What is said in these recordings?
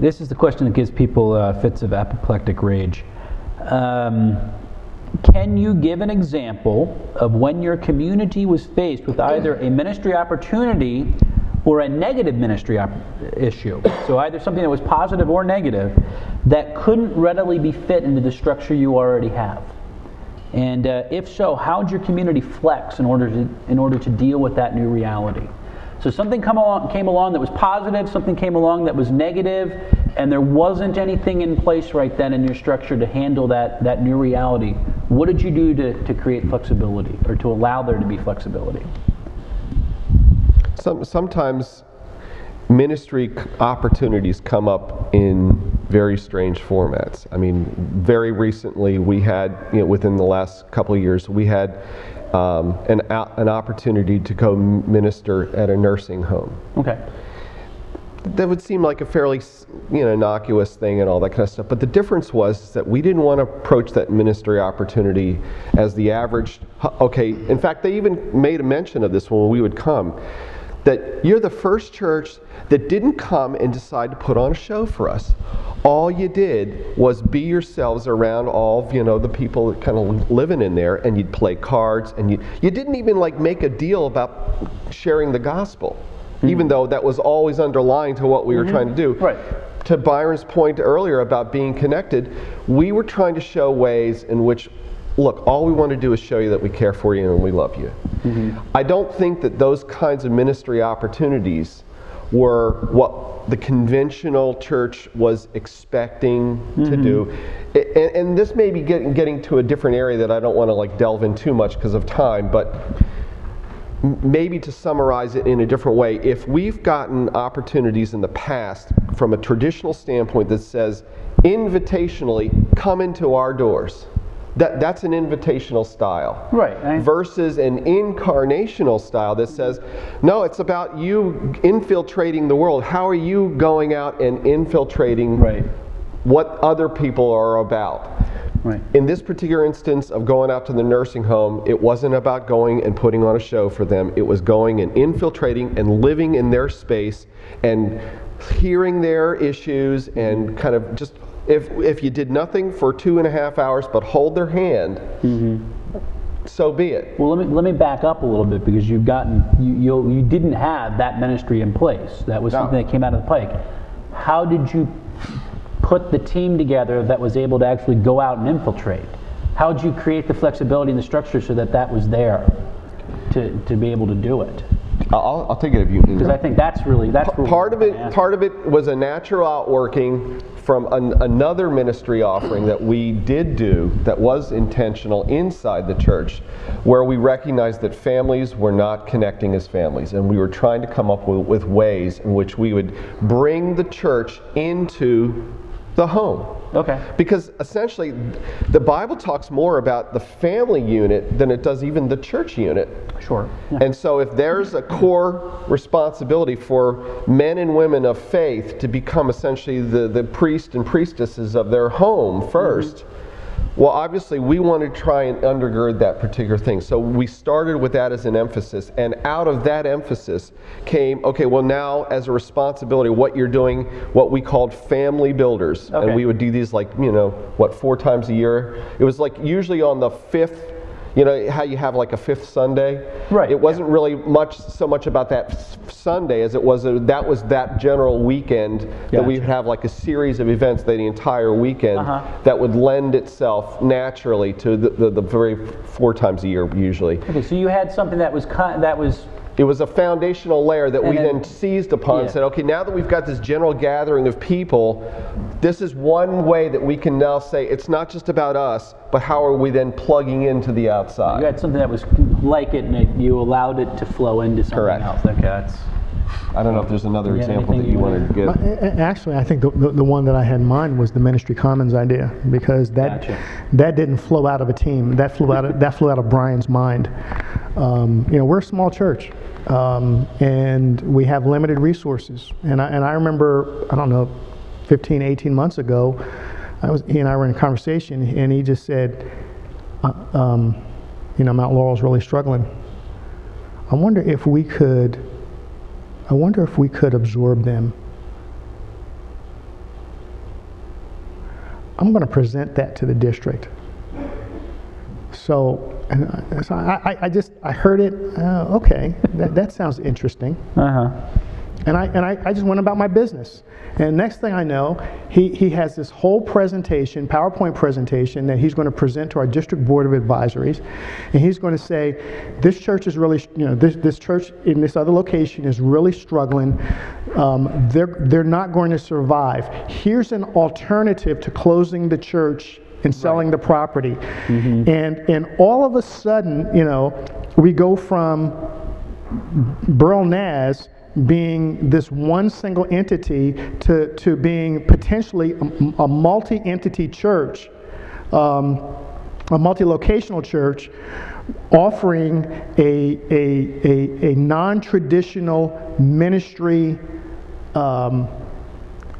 This is the question that gives people fits of apoplectic rage. Can you give an example of when your community was faced with either a ministry opportunity or a negative ministry issue? So either something that was positive or negative that couldn't readily be fit into the structure you already have. And if so, how did your community flex in order to deal with that new reality? So something came along that was positive, something came along that was negative, and there wasn't anything in place right then in your structure to handle that new reality. What did you do to create flexibility, or to allow there to be flexibility? Sometimes ministry opportunities come up in very strange formats. I mean, very recently we had, within the last couple of years, we had an opportunity to go minister at a nursing home. Okay. That would seem like a fairly, innocuous thing and all that kind of stuff. But the difference was that we didn't want to approach that ministry opportunity as the average. Okay, in fact, they even made a mention of this when we would come, that you're the first church that didn't come and decide to put on a show for us. All you did was be yourselves around all the people that kind of living in there, and you'd play cards, and you didn't even make a deal about sharing the gospel, even though that was always underlying to what we were trying to do. Right. To Byron's point earlier about being connected, we were trying to show ways in which, look, all we want to do is show you that we care for you and we love you. I don't think that those kinds of ministry opportunities were what the conventional church was expecting to do. And this may be getting to a different area that I don't want to delve in too much because of time, but maybe to summarize it in a different way, if we've gotten opportunities in the past from a traditional standpoint that says, invitationally, come into our doors, that's an invitational style. Right. Versus an incarnational style that says, no, it's about you infiltrating the world. How are you going out and infiltrating what other people are about? Right. In this particular instance of going out to the nursing home, it wasn't about going and putting on a show for them. It was going and infiltrating and living in their space and hearing their issues and kind of just, if you did nothing for 2.5 hours but hold their hand, so be it. Well, let me back up a little bit, because you didn't have that ministry in place. That was something that came out of the pike. How did you put the team together that was able to actually go out and infiltrate? How did you create the flexibility in the structure so that was there to be able to do it? I'll take it if you. Because I think that's part of it. Part of it was a natural outworking from another ministry offering that we did do that was intentional inside the church, where we recognized that families were not connecting as families, and we were trying to come up with ways in which we would bring the church into the home. Okay. Because essentially, the Bible talks more about the family unit than it does even the church unit. Sure. Yeah. And so if there's a core responsibility for men and women of faith to become essentially the priest and priestesses of their home first, well, obviously we want to try and undergird that particular thing. So we started with that as an emphasis, and out of that emphasis came, okay, well now as a responsibility, what you're doing, what we called family builders. Okay. And we would do these 4 times a year. It was usually on the 5th, how you have a 5th Sunday? Right. It wasn't really so much about that Sunday as it was that was that general weekend that we would have a series of events the entire weekend that would lend itself naturally to the very 4 times a year usually. Okay, so you had something that was it was a foundational layer that we then seized upon and said, okay, now that we've got this general gathering of people, this is one way that we can now say it's not just about us, but how are we then plugging into the outside? You had something that was like it, and you allowed it to flow into something else. Okay, I don't know if there's another example that you wanted to give. Actually, I think the one that I had in mind was the Ministry Commons idea, because that didn't flow out of a team. That flew out of Brian's mind. We're a small church, and we have limited resources. And I remember, I don't know, 15, 18 months ago, he and I were in a conversation, and he just said, Mount Laurel's really struggling. I wonder if we could absorb them. I'm going to present that to the district. So, so I heard it. Okay, that sounds interesting. And I just went about my business. And next thing I know, he has this whole presentation, PowerPoint presentation, that he's going to present to our district board of advisories. And he's going to say, this church is really, this church in this other location is really struggling. They're not going to survive. Here's an alternative to closing the church and selling the property. And all of a sudden, we go from Burl Naz being this one single entity to being potentially a multi-entity church, a multi-locational church, offering a non-traditional ministry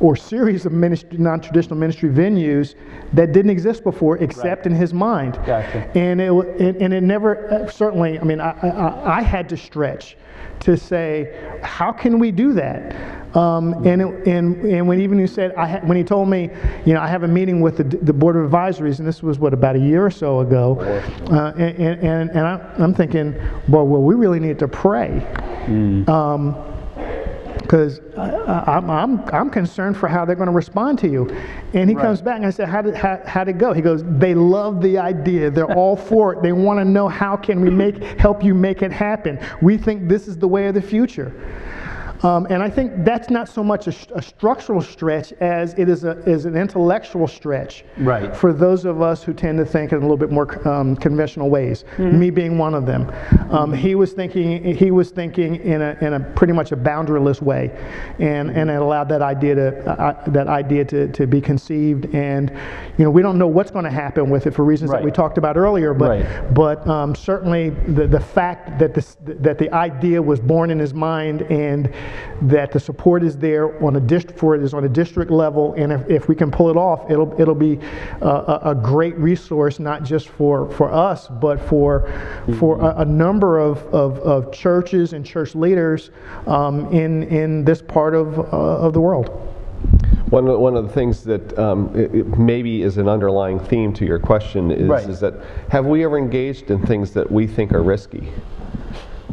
or series of non-traditional ministry venues that didn't exist before, except in his mind. Gotcha. And it never, certainly, I mean, I had to stretch to say, how can we do that? And when even he said, when he told me, I have a meeting with the board of advisories, and this was about a year or so ago, and I'm thinking, well, we really need to pray. Because I'm concerned for how they're going to respond to you. And he comes back and I said, how'd it go? He goes, they love the idea. They're all for it. They want to know, how can we help you make it happen? We think this is the way of the future. And I think that's not so much a structural stretch as it is an intellectual stretch for those of us who tend to think in a little bit more conventional ways. Me being one of them. He was thinking in a pretty much a boundaryless way, and it allowed that idea to be conceived. And we don't know what's going to happen with it for reasons that we talked about earlier. But certainly the fact that the idea was born in his mind, and that the support is there on a district level, and if we can pull it off, it'll be a great resource, not just for us, but for a number of churches and church leaders in this part of the world. One of the things that it maybe is an underlying theme to your question is that, have we ever engaged in things that we think are risky?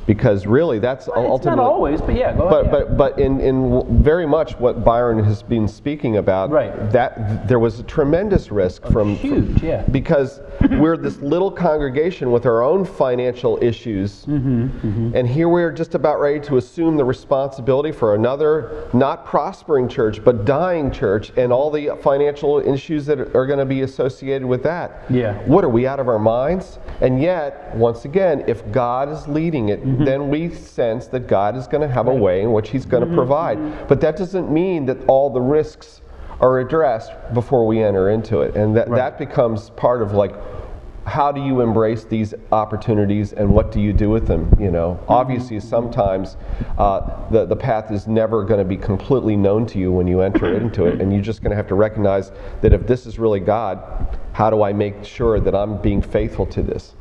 Because really, that's ultimately... It's not always, but yeah, go ahead. But in very much what Byron has been speaking about, that there was a tremendous risk from... Because we're this little congregation with our own financial issues, and here we're just about ready to assume the responsibility for another not prospering church, but dying church, and all the financial issues that are going to be associated with that. What, are we out of our minds? And yet, once again, if God is leading it, then we sense that God is going to have a way in which He's going to provide. But that doesn't mean that all the risks are addressed before we enter into it. And that becomes part of, like, how do you embrace these opportunities and what do you do with them? Obviously sometimes the path is never going to be completely known to you when you enter into it, and you're just going to have to recognize that if this is really God, how do I make sure that I'm being faithful to this?